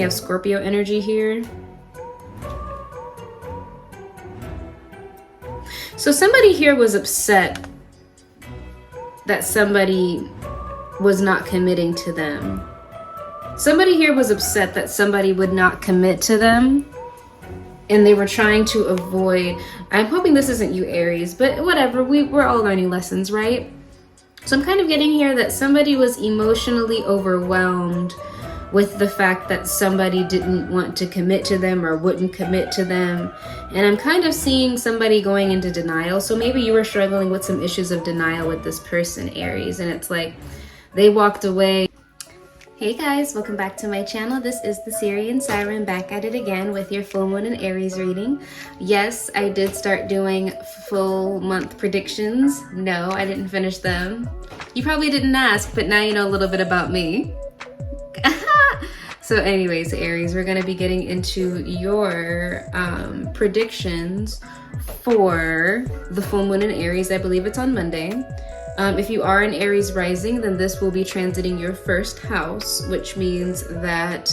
have Scorpio energy here. So somebody here was upset that somebody was not committing to them. Somebody here was upset that somebody would not commit to them, and they were trying to avoid. I'm hoping this isn't you, Aries, but whatever, we're all learning lessons, right? So I'm kind of getting here that somebody was emotionally overwhelmed with the fact that somebody didn't want to commit to them or wouldn't commit to them. And I'm kind of seeing somebody going into denial. So maybe you were struggling with some issues of denial with this person, Aries, and it's like they walked away. Hey guys, welcome back to my channel. This is the Syrian Siren, back at it again with your full moon and Aries reading. Yes, I did start doing full month predictions. No, I didn't finish them. You probably didn't ask, but now you know a little bit about me. So anyways, Aries, we're going to be getting into your predictions for the full moon in Aries. I believe it's on Monday. If you are an Aries rising, then this will be transiting your first house, which means that,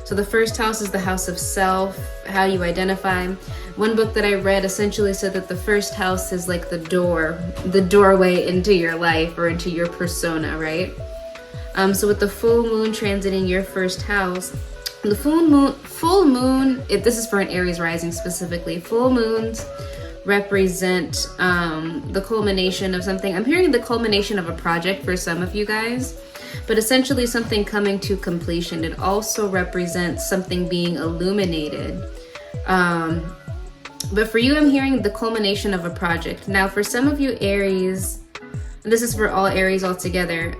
so the first house is the house of self, how you identify. One book that I read essentially said that the first house is like the doorway into your life or into your persona, right? So with the full moon transiting your first house, the full moon, this is for an Aries rising specifically, full moons represent the culmination of something. I'm hearing the culmination of a project for some of you guys, but essentially something coming to completion. It also represents something being illuminated. But for you, I'm hearing the culmination of a project. Now, for some of you Aries, and this is for all Aries altogether,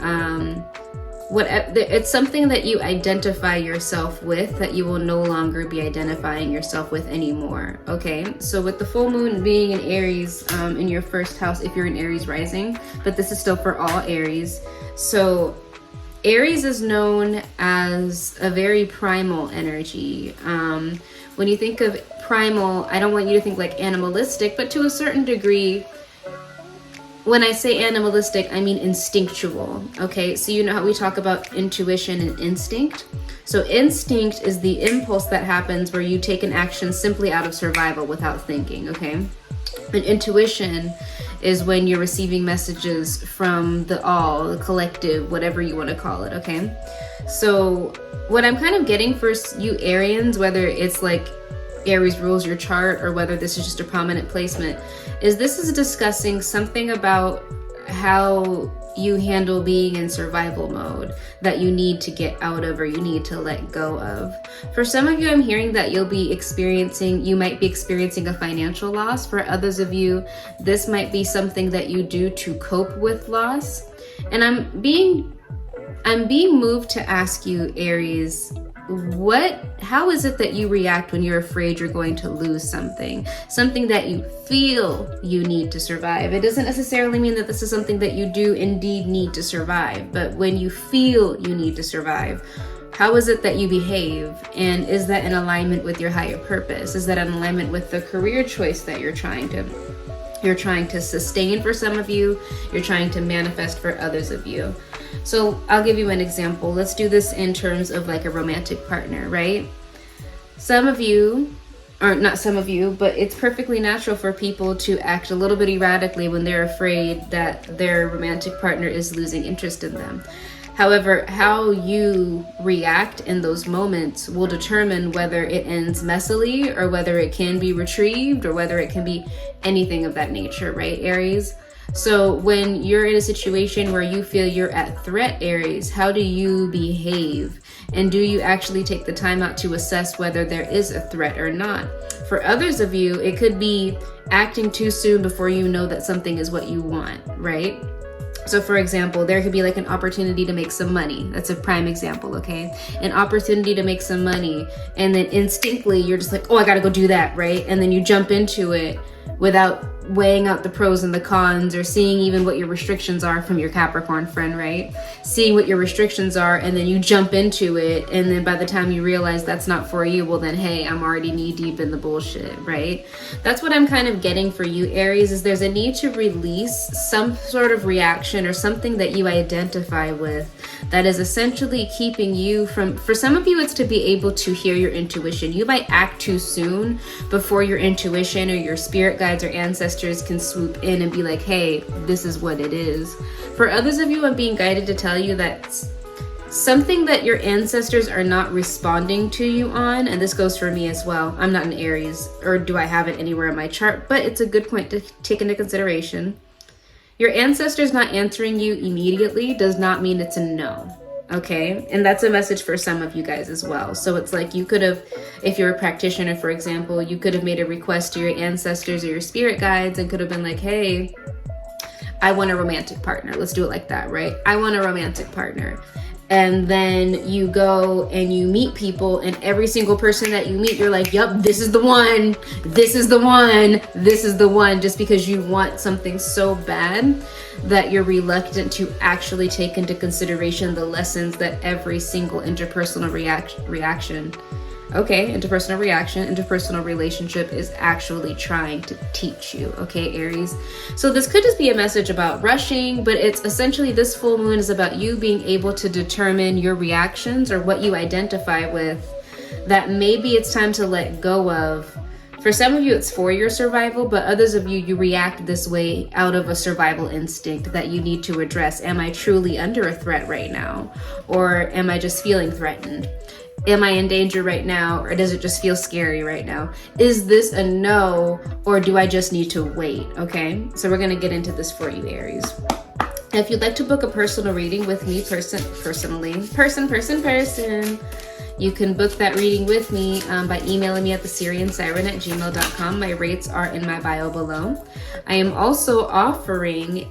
it's something that you identify yourself with that you will no longer be identifying yourself with anymore. Okay, so with the full moon being in Aries in your first house, if you're an Aries rising, but this is still for all Aries. So Aries is known as a very primal energy. When you think of primal, I don't want you to think like animalistic, but to a certain degree, when I say animalistic, I mean instinctual, okay? So you know how we talk about intuition and instinct? So instinct is the impulse that happens where you take an action simply out of survival without thinking, okay? And intuition is when you're receiving messages from the all, the collective, whatever you want to call it, okay? So what I'm kind of getting for you Arians, whether it's like Aries rules your chart or whether this is just a prominent placement, is this is discussing something about how you handle being in survival mode that you need to get out of or you need to let go of. For some of you, I'm hearing that you might be experiencing a financial loss. For others of you, this might be something that you do to cope with loss. And I'm being moved to ask you, Aries, how is it that you react when you're afraid you're going to lose something that you feel you need to survive? It doesn't necessarily mean that this is something that you do indeed need to survive, but when you feel you need to survive, how is it that you behave? And is that in alignment with your higher purpose? Is that in alignment with the career choice that you're trying to sustain for some of you, you're trying to manifest for others of you? So I'll give you an example. Let's do this in terms of like a romantic partner, right? Some of you, or not some of you, but it's perfectly natural for people to act a little bit erratically when they're afraid that their romantic partner is losing interest in them. However, how you react in those moments will determine whether it ends messily or whether it can be retrieved or whether it can be anything of that nature, right, Aries? So when you're in a situation where you feel you're at threat, Aries, how do you behave? And do you actually take the time out to assess whether there is a threat or not? For others of you, it could be acting too soon before you know that something is what you want, right? So for example, there could be like an opportunity to make some money. That's a prime example, okay? An opportunity to make some money, and then instinctively you're just like, oh, I gotta go do that, right? And then you jump into it without weighing out the pros and the cons or seeing even what your restrictions are from your Capricorn friend, right? Seeing what your restrictions are, and then you jump into it, and then by the time you realize that's not for you, well then, hey, I'm already knee deep in the bullshit, right? That's what I'm kind of getting for you, Aries, is there's a need to release some sort of reaction or something that you identify with that is essentially keeping you from, for some of you, it's to be able to hear your intuition. You might act too soon before your intuition or your spirit guides or ancestors can swoop in and be like, hey, this is what it is. For others of you, I'm being guided to tell you that something that your ancestors are not responding to you on, and this goes for me as well. I'm not an Aries, or do I have it anywhere in my chart, but it's a good point to take into consideration. Your ancestors not answering you immediately does not mean it's a no, okay? And that's a message for some of you guys as well. So it's like you could have, if you're a practitioner, for example, you could have made a request to your ancestors or your spirit guides and could have been like, hey, I want a romantic partner. Let's do it like that, right? I want a romantic partner. And then you go and you meet people, and every single person that you meet, you're like, yep, this is the one, this is the one, this is the one, just because you want something so bad that you're reluctant to actually take into consideration the lessons that every single interpersonal interpersonal relationship is actually trying to teach you, okay, Aries? So this could just be a message about rushing, but it's essentially, this full moon is about you being able to determine your reactions or what you identify with that maybe it's time to let go of. For some of you, it's for your survival, but others of you, you react this way out of a survival instinct that you need to address. Am I truly under a threat right now? Or am I just feeling threatened? Am I in danger right now, or does it just feel scary right now? Is this a no, or do I just need to wait? Okay, so we're gonna get into this for you, Aries. If you'd like to book a personal reading with me you can book that reading with me by emailing me at thesiriansiren@gmail.com. My rates are in my bio below. I am also offering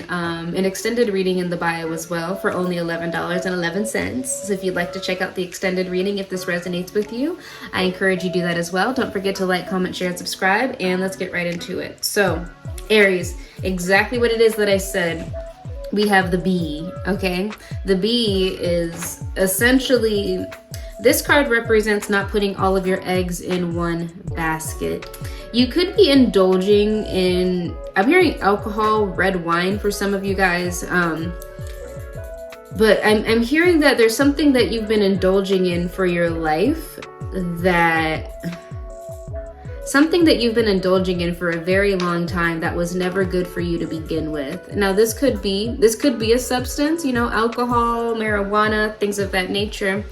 an extended reading in the bio as well for only $11.11. So if you'd like to check out the extended reading, if this resonates with you, I encourage you to do that as well. Don't forget to like, comment, share, and subscribe, and let's get right into it. So Aries, exactly what it is that I said. We have the bee, okay? The bee is essentially, this card represents not putting all of your eggs in one basket. You could be indulging in, I'm hearing alcohol, red wine for some of you guys, but I'm hearing that there's something that you've been indulging in for your life, something that you've been indulging in for a very long time that was never good for you to begin with. Now this could be a substance, you know, alcohol, marijuana, things of that nature.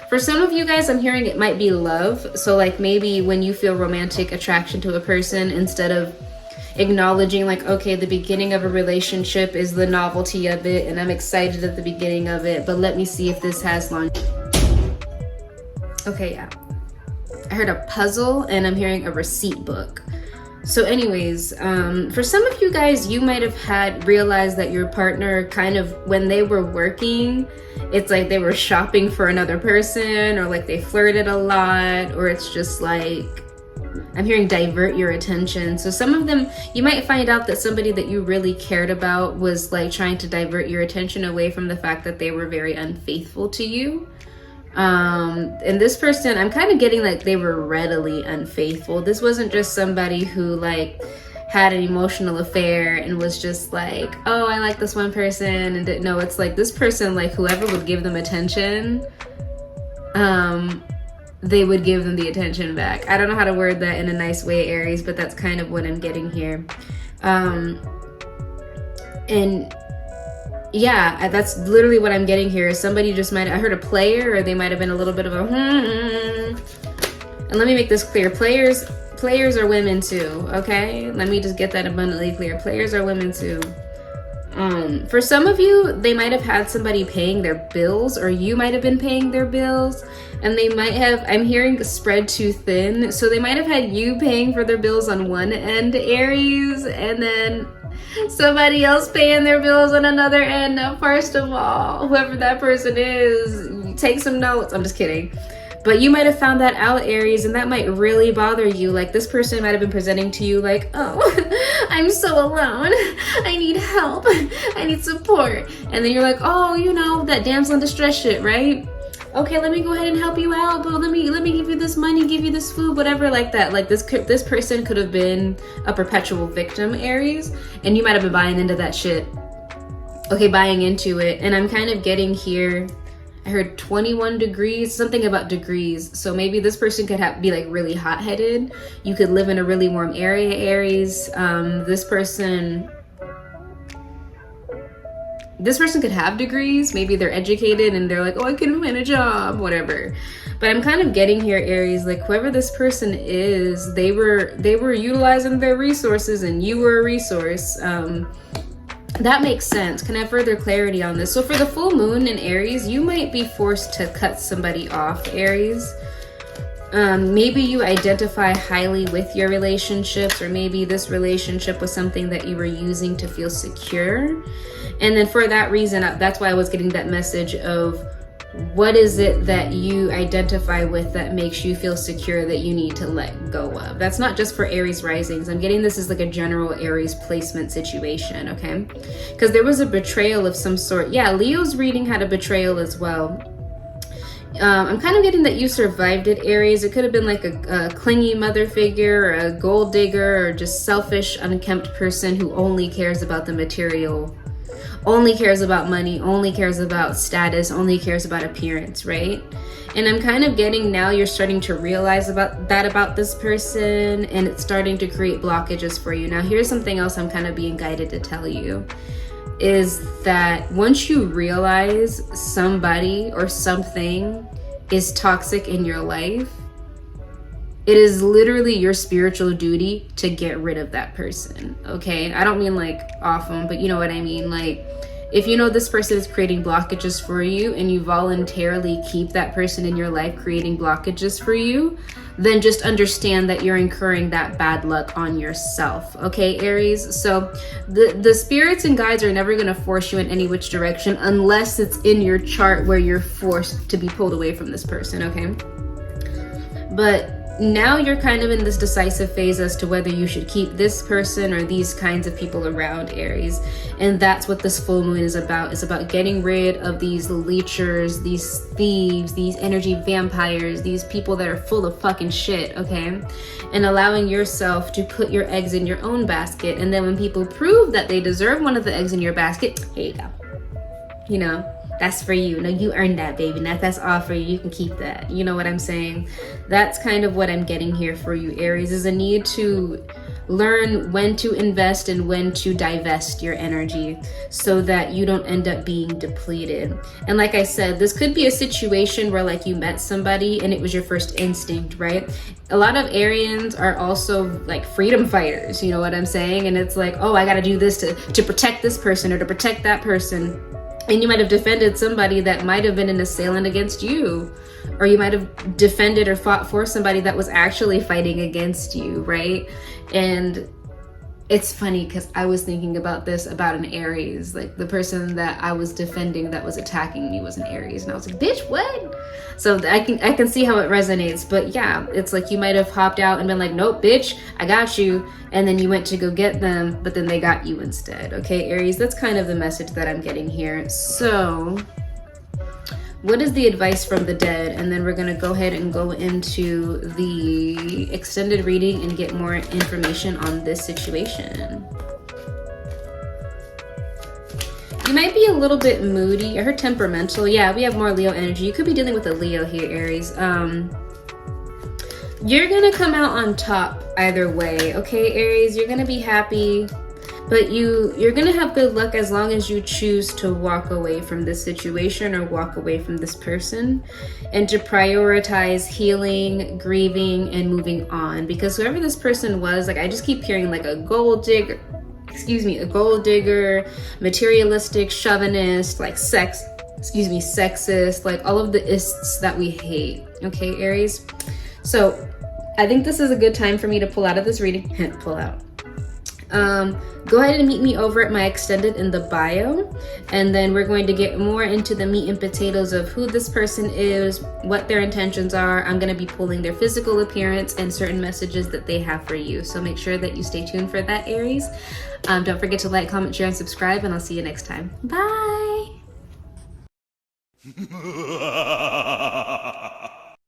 For some of you guys, I'm hearing it might be love. So like maybe when you feel romantic attraction to a person, instead of acknowledging like, okay, the beginning of a relationship is the novelty of it and I'm excited at the beginning of it, but let me see if this has okay, yeah. I heard a puzzle and I'm hearing a receipt book. So anyways, for some of you guys, you might have realized that your partner kind of, when they were working, it's like they were shopping for another person, or like they flirted a lot, or it's just like, I'm hearing divert your attention. So some of them, you might find out that somebody that you really cared about was like trying to divert your attention away from the fact that they were very unfaithful to you. And this person, I'm kind of getting like they were readily unfaithful. This wasn't just somebody who like had an emotional affair and was just like, oh, I like this one person, and didn't know. It's like this person, like whoever would give them attention, they would give them the attention back. I don't know how to word that in a nice way, Aries, but that's kind of what I'm getting here. And yeah, that's literally what I'm getting here. Somebody just I heard a player, or they might have been a little bit of a And let me make this clear. Players are women too, okay? Let me just get that abundantly clear. Players are women too. For some of you, they might have had somebody paying their bills, or you might have been paying their bills, and they might have, I'm hearing spread too thin. So they might have had you paying for their bills on one end, Aries, and then somebody else paying their bills on another end. Now, first of all, whoever that person is, take some notes. I'm just kidding. But you might have found that out, Aries, and that might really bother you. Like this person might have been presenting to you like, oh, I'm so alone. I need help. I need support. And then you're like, oh, you know, that damsel in distress shit, right? okay, let me go ahead and help you out, but let me give you this money, give you this food, whatever, like that. Like this person could have been a perpetual victim, Aries, and you might have been buying into that shit. Okay, buying into it. And I'm kind of getting here, I heard 21 degrees, something about degrees. So maybe this person could be like really hot-headed. You could live in a really warm area, Aries. This person could have degrees. Maybe they're educated and they're like, oh, I couldn't find a job, whatever. But I'm kind of getting here, Aries, like whoever this person is, they were utilizing their resources and you were a resource. That makes sense. Can I have further clarity on this? So for the full moon in Aries, you might be forced to cut somebody off, Aries. Maybe you identify highly with your relationships, or maybe this relationship was something that you were using to feel secure. And then for that reason, that's why I was getting that message of what is it that you identify with that makes you feel secure that you need to let go of. That's not just for Aries risings. I'm getting this as like a general Aries placement situation, okay? Because there was a betrayal of some sort. Yeah, Leo's reading had a betrayal as well. I'm kind of getting that you survived it, Aries. It could have been like a clingy mother figure, or a gold digger, or just selfish, unkempt person who only cares about the material, only cares about money, only cares about status, only cares about appearance, right? And I'm kind of getting now you're starting to realize about this person, and it's starting to create blockages for you. Now, here's something else I'm kind of being guided to tell you, is that once you realize somebody or something is toxic in your life, it is literally your spiritual duty to get rid of that person, okay? I don't mean like off them, but you know what I mean. Like, if you know this person is creating blockages for you and you voluntarily keep that person in your life creating blockages for you, then just understand that you're incurring that bad luck on yourself, okay, Aries? So the spirits and guides are never gonna force you in any which direction unless it's in your chart where you're forced to be pulled away from this person, okay? But now you're kind of in this decisive phase as to whether you should keep this person or these kinds of people around, Aries. And that's what this full moon is about. It's about getting rid of these leechers, these thieves, these energy vampires, these people that are full of fucking shit, okay? And allowing yourself to put your eggs in your own basket. And then when people prove that they deserve one of the eggs in your basket, here you go. You know? That's for you. No, you earned that, baby. That's all for you. You can keep that. You know what I'm saying? That's kind of what I'm getting here for you, Aries, is a need to learn when to invest and when to divest your energy so that you don't end up being depleted. And like I said, this could be a situation where like you met somebody and it was your first instinct, right? A lot of Arians are also like freedom fighters, you know what I'm saying? And it's like, oh, I got to do this to protect this person or to protect that person. And you might have defended somebody that might have been an assailant against you, or you might have defended or fought for somebody that was actually fighting against you, right? And it's funny because I was thinking about this about an Aries, like the person that I was defending that was attacking me was an Aries, and I was like, bitch, what? So I can see how it resonates. But yeah, it's like you might have hopped out and been like, nope, bitch, I got you. And then you went to go get them, but then they got you instead. Okay, Aries, that's kind of the message that I'm getting here. So what is the advice from the dead? And then we're gonna go ahead and go into the extended reading and get more information on this situation. You might be a little bit moody. I heard temperamental. Yeah, we have more Leo energy. You could be dealing with a Leo here, Aries. You're gonna come out on top either way, okay, Aries? You're gonna be happy, but you're gonna have good luck as long as you choose to walk away from this situation or walk away from this person, and to prioritize healing, grieving, and moving on. Because whoever this person was, like I just keep hearing like a gold digger, materialistic, chauvinist, like sexist, like all of the ists that we hate, okay, Aries? So I think this is a good time for me to pull out of this reading. Pull out. Go ahead and meet me over at my extended in the bio, and then we're going to get more into the meat and potatoes of who this person is, what their intentions are. I'm going to be pulling their physical appearance and certain messages that they have for you. So make sure that you stay tuned for that, Aries. Don't forget to like, comment, share, and subscribe, and I'll see you next time. Bye.